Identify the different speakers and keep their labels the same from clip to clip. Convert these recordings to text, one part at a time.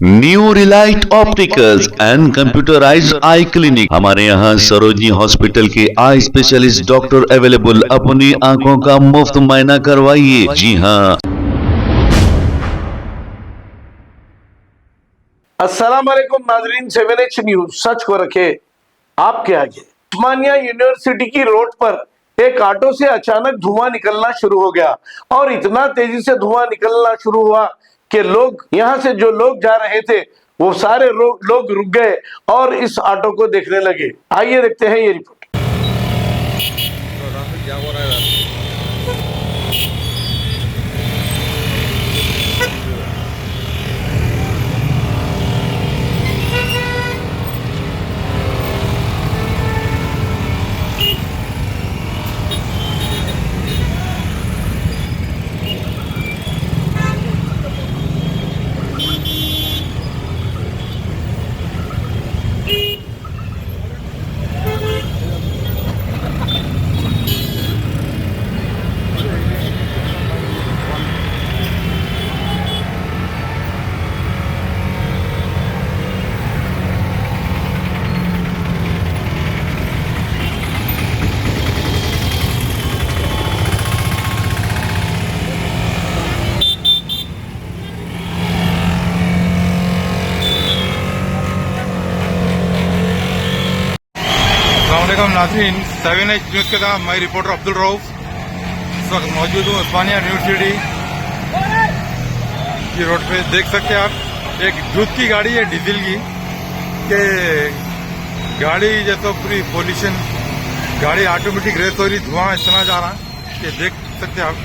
Speaker 1: New Relight opticals and computerised I clinic. हमारे यहाँ Sarojini hospital के आई स्पेशलिस्ट डॉक्टर अवेलेबल। अपनी आंखों का मुफ्त मुआयना करवाइए। जी हाँ।
Speaker 2: अस्सलाम वालेकुम नाजरीन, 7H न्यूज सच को रखे आपके आगे। उस्मानिया यूनिवर्सिटी की रोड पर एक ऑटो से अचानक धुआं निकलना शुरू हो गया और इतना तेजी से धुआं निकलना शुरू हुआ कि लोग यहाँ से जो लोग जा रहे थे वो सारे लोग रुक गए और इस ऑटो को देखने लगे। आइए देखते हैं ये रिपोर्ट।
Speaker 3: नाज़रीन, 7H न्यूज़ के साथ मैं रिपोर्टर अब्दुल रऊफ इस वक्त मौजूद हूँ उस्मानिया यूनिवर्सिटी की रोड पे। देख सकते हैं आप, एक दूध की गाड़ी है डीजल की के गाड़ी जैसे पूरी पोल्यूशन, गाड़ी ऑटोमेटिक रेस हो रही, धुआं इतना जा रहा है कि देख सकते हैं आप।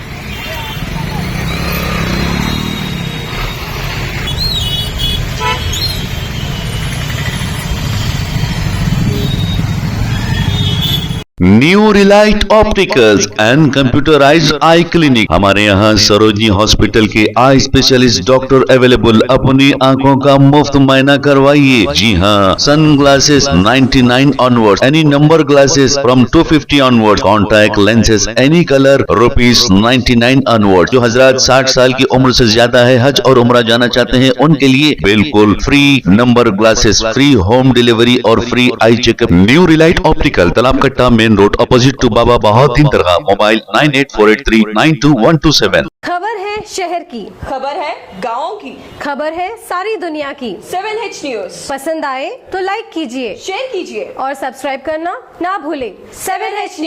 Speaker 1: New Relight opticals and computerised I clinic. हमारे यहाँ सरोजनी हॉस्पिटल के आई स्पेशलिस्ट डॉक्टर अवेलेबल। अपनी आंखों का मुफ्त मुआयना करवाइए। जी हाँ। Sun glasses 99 onward, any number glasses from 250 onward, contact lenses any colour ₹99 onward. जो हजरात 60 साल की उम्र से ज्यादा है, हज और उम्रा जाना चाहते हैं, उनके लिए बिल्कुल free number glasses, free home delivery और free eye checkup. New Relight Optical, Talab Katta main road, opposite to Baba Bahauddin Dargah. Mobile 9848392127।
Speaker 4: खबर है शहर की,
Speaker 5: खबर है गाँव की,
Speaker 4: खबर है सारी दुनिया की।
Speaker 5: 7H न्यूज
Speaker 4: पसंद आए तो लाइक कीजिए,
Speaker 5: शेयर कीजिए
Speaker 4: और सब्सक्राइब करना ना भूलें।
Speaker 5: 7H news.